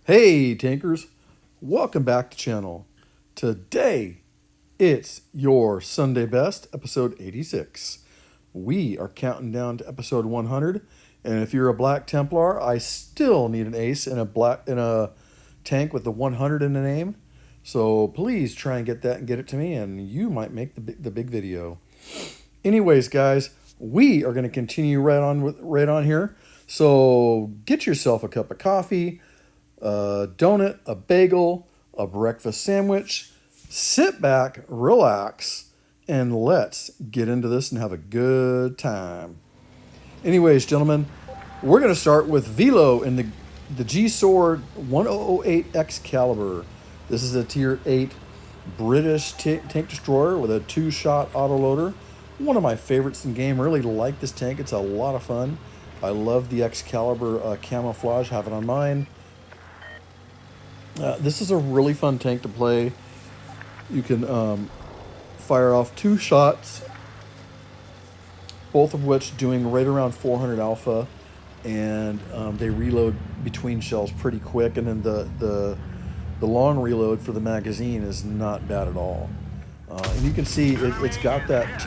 Hey tankers, welcome back to channel. Today it's your Sunday best, episode 86. We are counting down to episode 100, and if you're a Black Templar, I still need an ace in a tank with the 100 in the name. So please try and get that and get it to me, and you might make the big video. Anyways, guys, we are going to continue right on here. So get yourself a cup of coffee, a donut, a bagel, a breakfast sandwich. Sit back, relax, and let's get into this and have a good time. Anyways, gentlemen, we're going to start with Velo in the GSOR 1008 Excalibur. This is a tier 8 British tank destroyer with a 2-shot autoloader. One of my favorites in game. Really like this tank. It's a lot of fun. I love the Excalibur camouflage. Have it on mine. This is a really fun tank to play. You can fire off 2 shots, both of which doing right around 400 alpha, and they reload between shells pretty quick, and then the long reload for the magazine is not bad at all. And you can see it's got that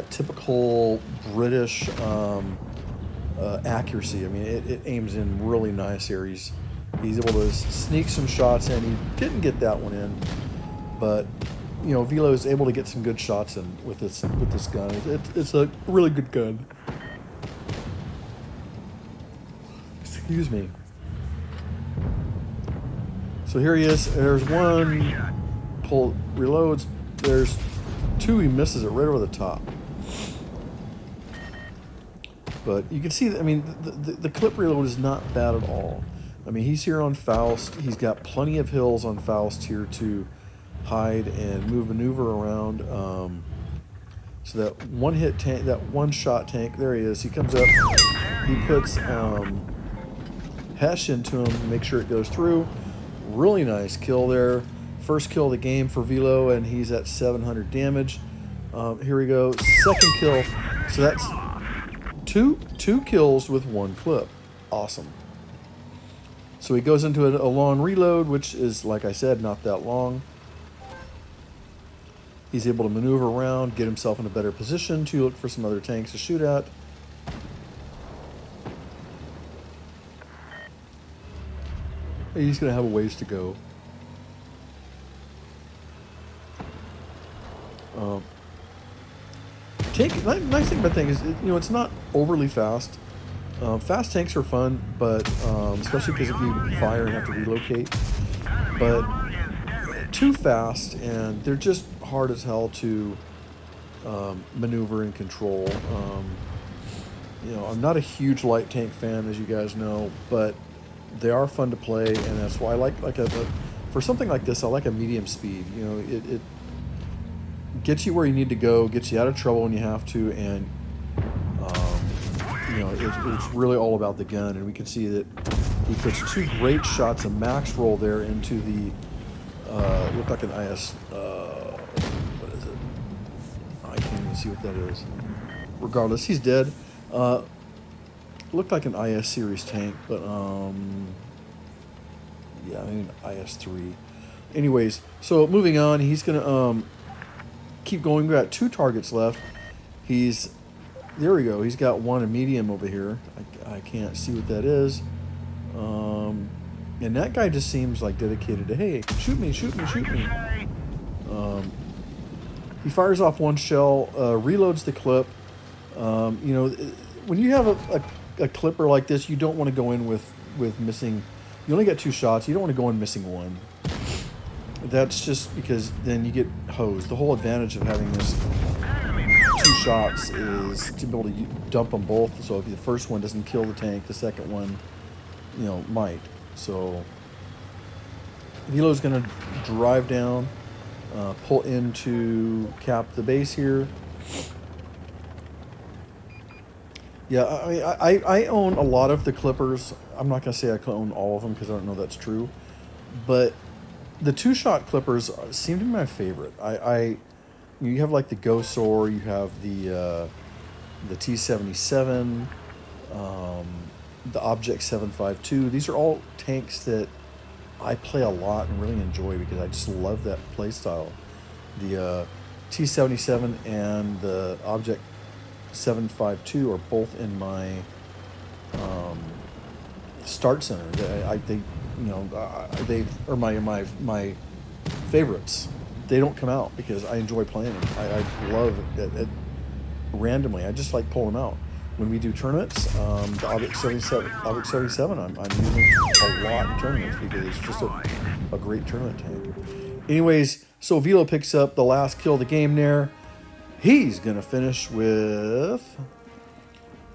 typical British accuracy. I mean, it aims in really nice here. He's able to sneak some shots in. He didn't get that one in, but you know, Velo is able to get some good shots in with this gun. It's a really good gun. Excuse me. So here he is. There's one. Pull reloads. There's 2. He misses it right over the top. But you can see that, I mean, the clip reload is not bad at all. I mean, he's here on Faust. He's got plenty of hills on Faust here to hide and maneuver around. So that one-hit tank, that one-shot tank, there he is. He comes up. He puts Hesh into him to make sure it goes through. Really nice kill there. First kill of the game for Velo, and he's at 700 damage. Here we go. Second kill. So that's two kills with 1 clip. Awesome. So he goes into a long reload, which is, like I said, not that long. He's able to maneuver around, get himself in a better position to look for some other tanks to shoot at. He's going to have a ways to go. Nice thing about the tank is, you know, it's not overly fast. Fast tanks are fun, but especially because if you fire and have to relocate. But too fast, and they're just hard as hell to maneuver and control. You know, I'm not a huge light tank fan, as you guys know, but they are fun to play, and that's why I like for something like this, I like a medium speed. You know, it gets you where you need to go, gets you out of trouble when you have to, and you know, it's really all about the gun. And we can see that he puts 2 great shots of max roll there into the looked like an IS. What is it? I can't even see what that is. Regardless, he's dead. Looked like an IS series tank, but yeah, I mean IS-3. Anyways, so moving on, he's gonna keep going. We got 2 targets left. There we go. He's got 1 a medium over here. I can't see what that is. And that guy just seems like dedicated to, hey, shoot me, shoot me, shoot me. He fires off 1 shell, reloads the clip. You know, when you have a clipper like this, you don't want to go in with missing. You only get 2 shots. You don't want to go in missing 1. That's just because then you get hosed. The whole advantage of having this 2 shots is to be able to dump them both. So if the first one doesn't kill the tank, the second one, you know, might. So Velo's going to drive down, pull in to cap the base here. Yeah, I own a lot of the clippers. I'm not going to say I own all of them because I don't know that's true. But the 2-shot clippers seem to be my favorite. You have like the GSOR, you have the T97, the Object 752. These are all tanks that I play a lot and really enjoy because I just love that play style. The T97 and the Object 752 are both in my start center. They are my favorites. They don't come out because I enjoy playing them. I love it randomly. I just like pulling them out. When we do tournaments, the Object 77 I'm using a lot in tournaments because it's just a great tournament tank. Anyways, so Velo picks up the last kill of the game there. He's going to finish with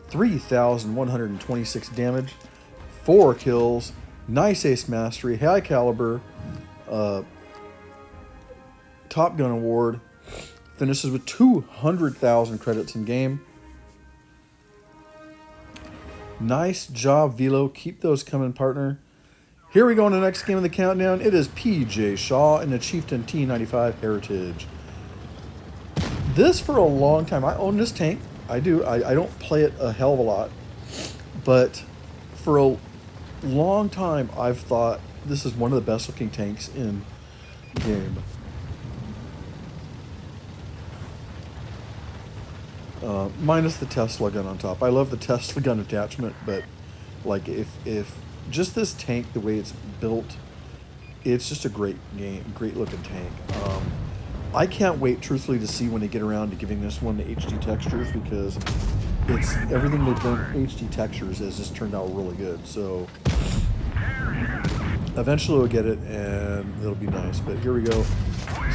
3,126 damage, 4 kills, nice ace mastery, high caliber, Top Gun award, finishes with 200,000 credits in game. Nice job, Velo. Keep those coming, partner. Here we go in the next game of the countdown. It is PJ Shaw in the Chieftain T95 Heritage. This for a long time. I own this tank. I do. I don't play it a hell of a lot. But for a long time, I've thought this is one of the best looking tanks in the game. Minus the Tesla gun on top. I love the Tesla gun attachment, but like if just this tank, the way it's built, it's just a great looking tank. I can't wait, truthfully, to see when they get around to giving this one the HD textures, because it's everything they've done HD textures has just turned out really good. So eventually we'll get it and it'll be nice. But here we go.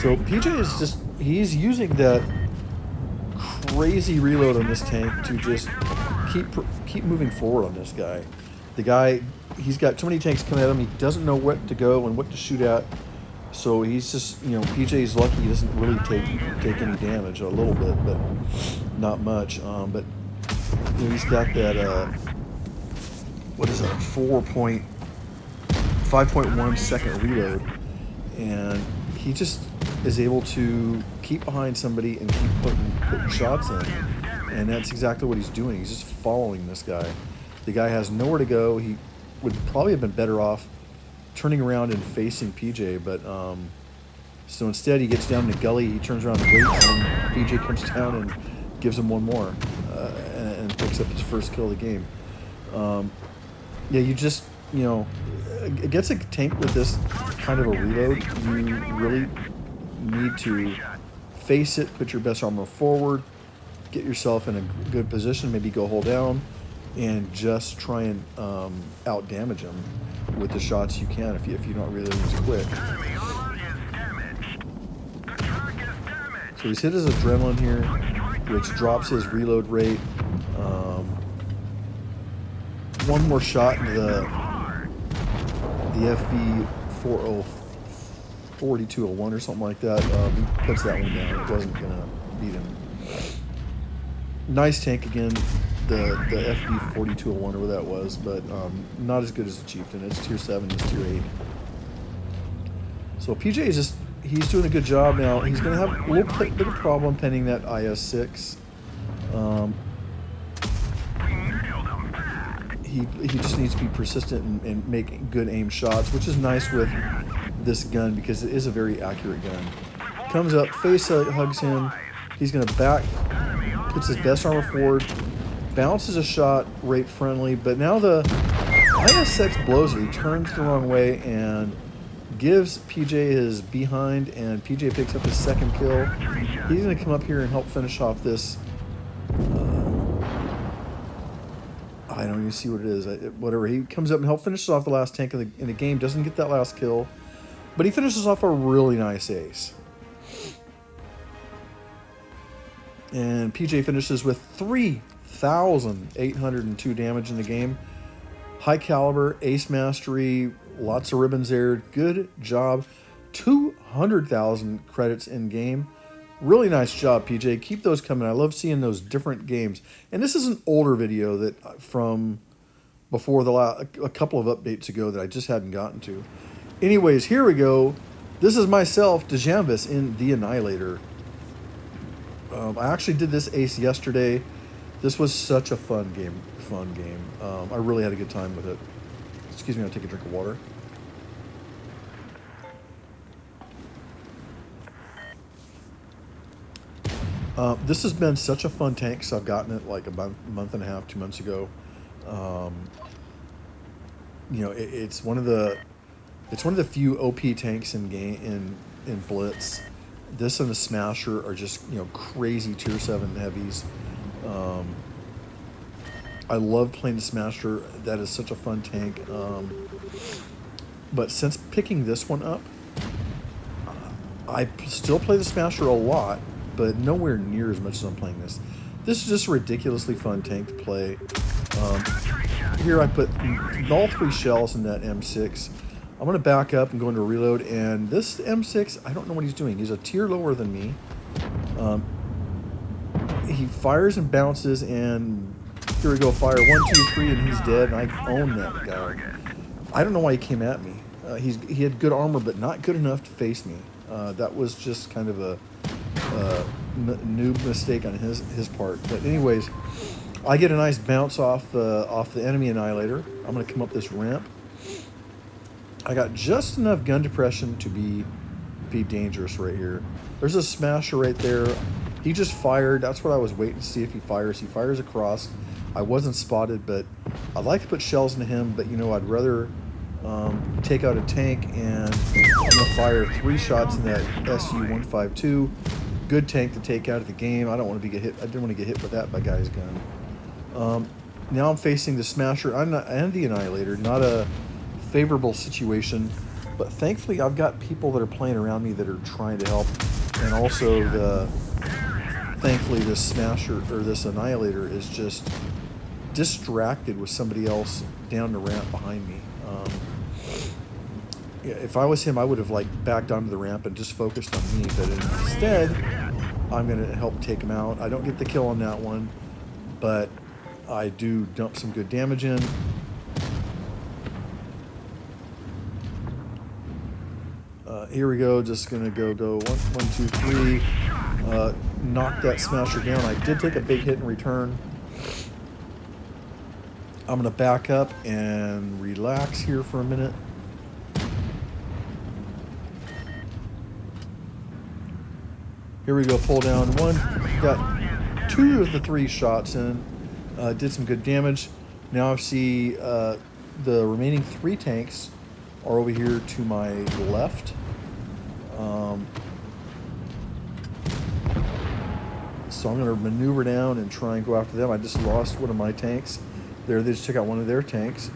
So PJ is he's using that crazy reload on this tank to just keep moving forward on this guy. The guy, he's got too many tanks coming at him. He doesn't know what to go and what to shoot at. So he's just, PJ's lucky he doesn't really take any damage. A little bit, but not much. But he's got that, 5.1 second reload. And he just is able to keep behind somebody and keep putting shots in. And that's exactly what he's doing. He's just following this guy. The guy has nowhere to go. He would probably have been better off turning around and facing PJ, but so instead he gets down in the gully, he turns around and waits, and PJ comes down and gives him one more and picks up his first kill of the game. Against a tank with this kind of a reload, you really need to face it, put your best armor forward, get yourself in a good position, maybe go hold down, and just try and out damage him with the shots you can if you're not really as quick. So he's hit his adrenaline here, which drops his reload rate. One more shot into the FV 4201 or something like that. He puts that one down. It wasn't gonna beat him. Nice tank again. The FV 4201 or what that was, but not as good as the Chieftain. It's tier 7, it's tier 8. So PJ is he's doing a good job now. He's going to have a little bit of a problem penning that IS-6. He just needs to be persistent and make good aim shots, which is nice with this gun because it is a very accurate gun. Comes up, face hugs him. He's going to back, puts his best armor forward, bounces a shot right friendly, but now the IS-6 blows it. He turns the wrong way and gives PJ his behind, and PJ picks up his second kill. He's going to come up here and help finish off this. I don't even see what it is. Whatever. He comes up and help finishes off the last tank in the game. Doesn't get that last kill, but he finishes off a really nice ace. And PJ finishes with 3,802 damage in the game. High caliber, ace mastery, lots of ribbons there. Good job. 200,000 credits in game. Really nice job, PJ. Keep those coming. I love seeing those different games. And this is an older video that from before a couple of updates ago that I just hadn't gotten to. Anyways, here we go. This is myself, Dejambus, in the Annihilator. I actually did this ace yesterday. This was such a fun game. I really had a good time with it. Excuse me, I'll take a drink of water. This has been such a fun tank, so I've gotten it like about a month and a half, 2 months ago. You know, it's one of the few OP tanks in game in Blitz. This and the Smasher are just, you know, crazy tier 7 heavies. I love playing the Smasher. That is such a fun tank. But since picking this one up, I still play the Smasher a lot, but nowhere near as much as I'm playing this. This is just a ridiculously fun tank to play. Here I put all 3 shells in that M6. I'm going to back up and go into reload, and this M6, I don't know what he's doing. He's a tier lower than me. He fires and bounces, and here we go, fire 1, 2, 3, and he's dead, and I own that guy. I don't know why he came at me. He had good armor, but not good enough to face me. That was just kind of a noob mistake on his part. But anyways, I get a nice bounce off the enemy Annihilator. I'm going to come up this ramp. I got just enough gun depression to be dangerous right here. There's a Smasher right there. He just fired. That's what I was waiting to see if he fires. He fires across. I wasn't spotted, but I'd like to put shells into him, but you know, I'd rather take out a tank, and I'm going to fire 3 shots in that SU-152. Good tank to take out of the game. I don't want to get hit. I didn't want to get hit with that by guy's gun. Now I'm facing the Smasher and the Annihilator. Not a favorable situation, but thankfully I've got people that are playing around me that are trying to help, and also thankfully this Smasher or this Annihilator is just distracted with somebody else down the ramp behind me. Yeah, if I was him, I would have like backed onto the ramp and just focused on me, but instead I'm going to help take him out. I don't get the kill on that one, but I do dump some good damage in. Here we go, just going to go 1, 2, 3. Knock that Smasher down. I did take a big hit in return. I'm going to back up and relax here for a minute. Here we go, pull down 1. Got 2 of the 3 shots in. Did some good damage. Now I see the remaining 3 tanks are over here to my left. So I'm going to maneuver down and try and go after them. I just lost one of my tanks. There, they just took out one of their tanks.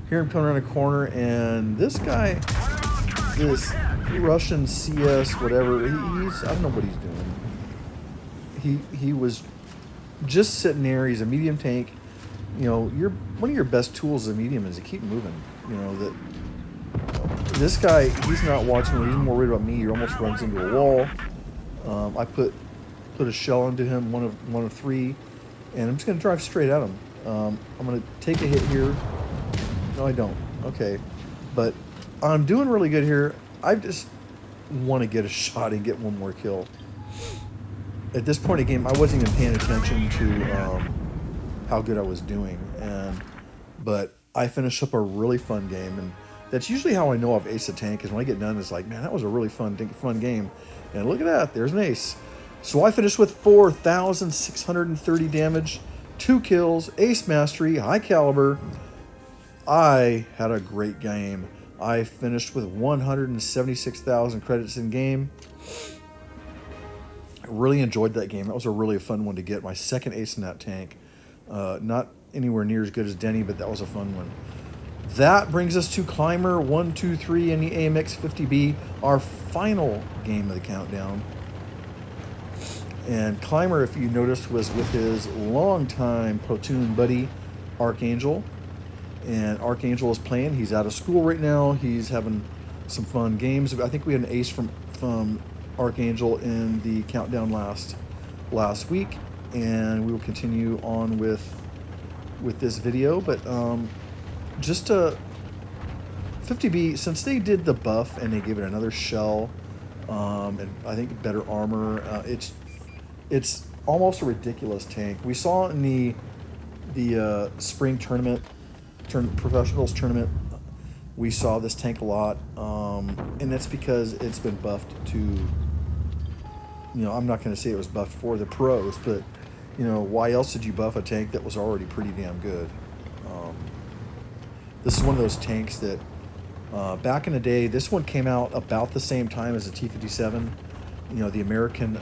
Here I'm coming around a corner, and this guy, this Russian CS, whatever, he's, I don't know what he's doing. He was just sitting there. He's a medium tank. You know, one of your best tools as a medium is to keep moving. You know, that this guy, he's not watching me. He's more worried about me. He almost runs into a wall. I put a shell into him, one of 3, and I'm just going to drive straight at him. I'm going to take a hit here. No, I don't. Okay. But I'm doing really good here. I just want to get a shot and get one more kill. At this point in the game, I wasn't even paying attention to how good I was doing. But I finished up a really fun game. And that's usually how I know I've aced a tank, is when I get done, it's like, man, that was a really fun game. And look at that. There's an ace. So I finished with 4,630 damage, 2 kills, ace mastery, high caliber. I had a great game. I finished with 176,000 credits in game. I really enjoyed that game. That was a really fun one to get. My second ace in that tank. Not anywhere near as good as Denny, but that was a fun one. That brings us to Climber 1, 2, 3 in the AMX 50B, our final game of the countdown. And Climber, if you noticed, was with his longtime platoon buddy, Archangel. And Archangel is playing. He's out of school right now. He's having some fun games. I think we had an ace from Archangel in the countdown last week. And we will continue on with this video. But just to 50B, since they did the buff and they gave it another shell, and I think better armor, it's almost a ridiculous tank. We saw in the spring tournament, professionals tournament, we saw this tank a lot, and that's because it's been buffed to, I'm not going to say it was buffed for the pros, but, why else did you buff a tank that was already pretty damn good? This is one of those tanks that, back in the day, this one came out about the same time as the T57, the American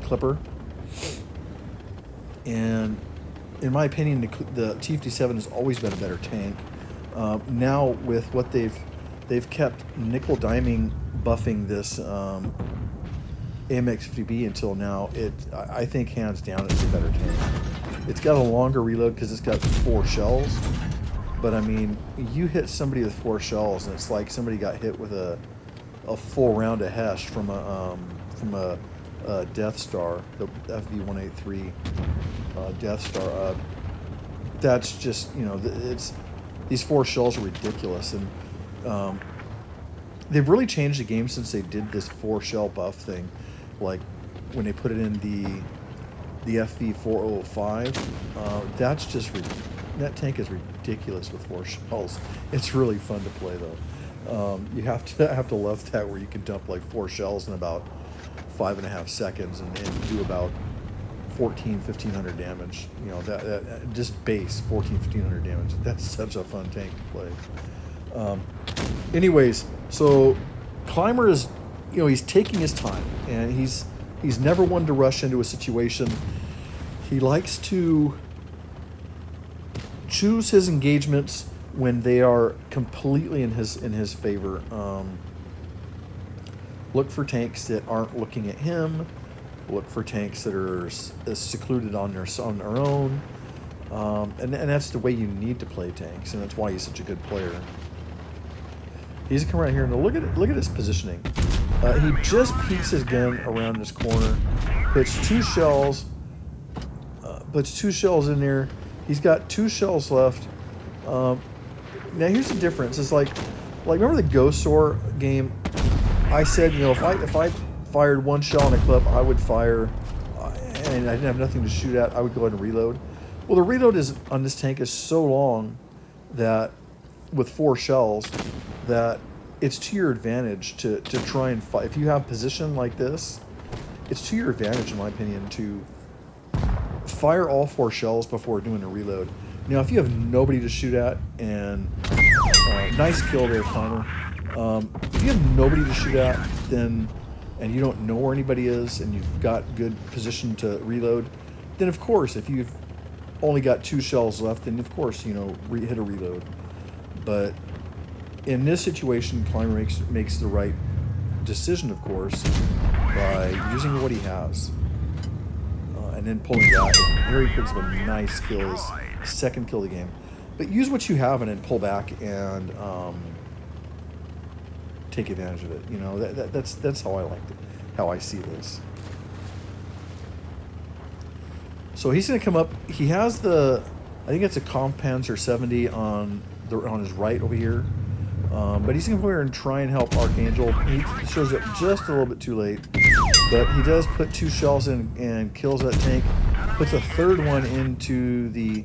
Clipper. And in my opinion, the T57 has always been a better tank. Now with what they've kept nickel diming buffing this AMX50B until now, I think hands down it's a better tank. It's got a longer reload because it's got 4 shells, but I mean, you hit somebody with 4 shells and it's like somebody got hit with a full round of Hesh from a Death Star, the FV183 Death Star. That's just, it's, these 4 shells are ridiculous, and they've really changed the game since they did this 4 shell buff thing. Like when they put it in the FV405, that's just that tank is ridiculous with 4 shells. It's really fun to play though. You have to love that, where you can dump like 4 shells in about 5.5 seconds and do about 1,500 damage. That just base 1,500 damage. That's such a fun tank to play. Anyways, so Climber is, he's taking his time, and he's never one to rush into a situation. He likes to choose his engagements when they are completely in his favor. Look for tanks that aren't looking at him. Look for tanks that are secluded on their own. And that's the way you need to play tanks, and that's why he's such a good player. He's gonna come right here and look at his positioning. He just peeks his gun around this corner, puts 2 shells in there. He's got 2 shells left. Now here's the difference. It's like remember the GSOR game? I said, if I fired 1 shell in a clip, I would fire, and I didn't have nothing to shoot at, I would go ahead and reload. Well, the reload on this tank is so long that, with 4 shells, that it's to your advantage to try and fight. If you have position like this, it's to your advantage, in my opinion, to fire all 4 shells before doing a reload. Now, if you have nobody to shoot at, and nice kill there, Connor. If you have nobody to shoot at, and you don't know where anybody is, and you've got good position to reload, then of course, if you've only got 2 shells left, then of course, hit a reload. But in this situation, Climber makes the right decision, of course, by using what he has, and then pulling back. Here he picks up a nice kill, his 2nd kill of the game. But use what you have and then pull back and take advantage of it. That's how I like it, how I see this. So he's going to come up. He has I think it's a Kampfpanzer 70 on his right over here. But he's going to go here and try and help Archangel. He shows up just a little bit too late. But he does put 2 shells in and kills that tank. Puts a 3rd one into the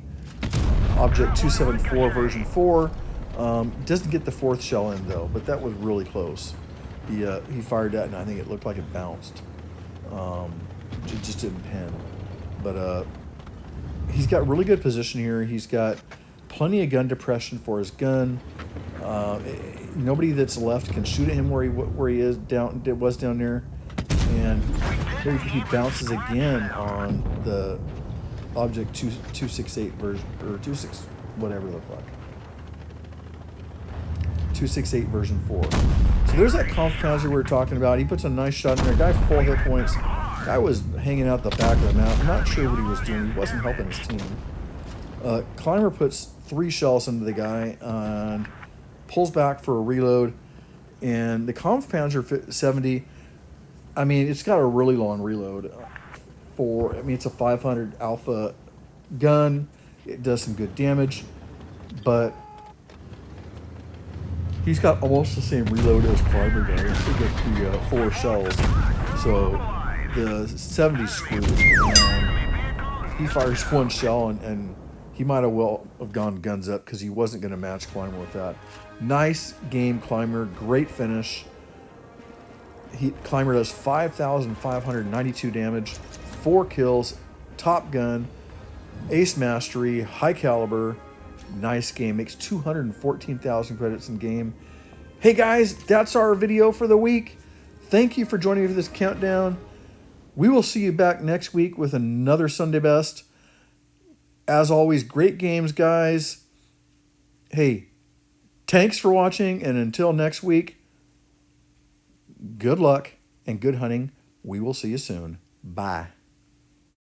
Object 274 version 4. Doesn't get the 4th shell in though, but that was really close. He fired that, and I think it looked like it bounced. It just didn't pin. But he's got really good position here. He's got plenty of gun depression for his gun. Nobody that's left can shoot at him where he was down there. And here he bounces again on the Object 268 version, or 26, whatever it looked like. 268 version 4. So there's that Kampfpanzer we were talking about. He puts a nice shot in there. Guy full hit points. Guy was hanging out the back of the map. I'm not sure what he was doing. He wasn't helping his team. Climber puts 3 shells into the guy and pulls back for a reload. And the Kampfpanzer 70, I mean, it's got a really long reload. It's a 500 alpha gun. It does some good damage, but he's got almost the same reload as Climber does. He gets the 4 shells. So the 70 screw. And he fires one shell, and he might have gone guns up because he wasn't going to match Climber with that. Nice game, Climber. Great finish. Climber does 5,592 damage, 4 kills, top gun, ace mastery, high caliber. Nice game. Makes 214,000 credits in game. Hey guys, that's our video for the week. Thank you for joining me for this countdown. We will see you back next week with another Sunday Best. As always, great games, guys. Hey, thanks for watching, and until next week, good luck and good hunting. We will see you soon. Bye.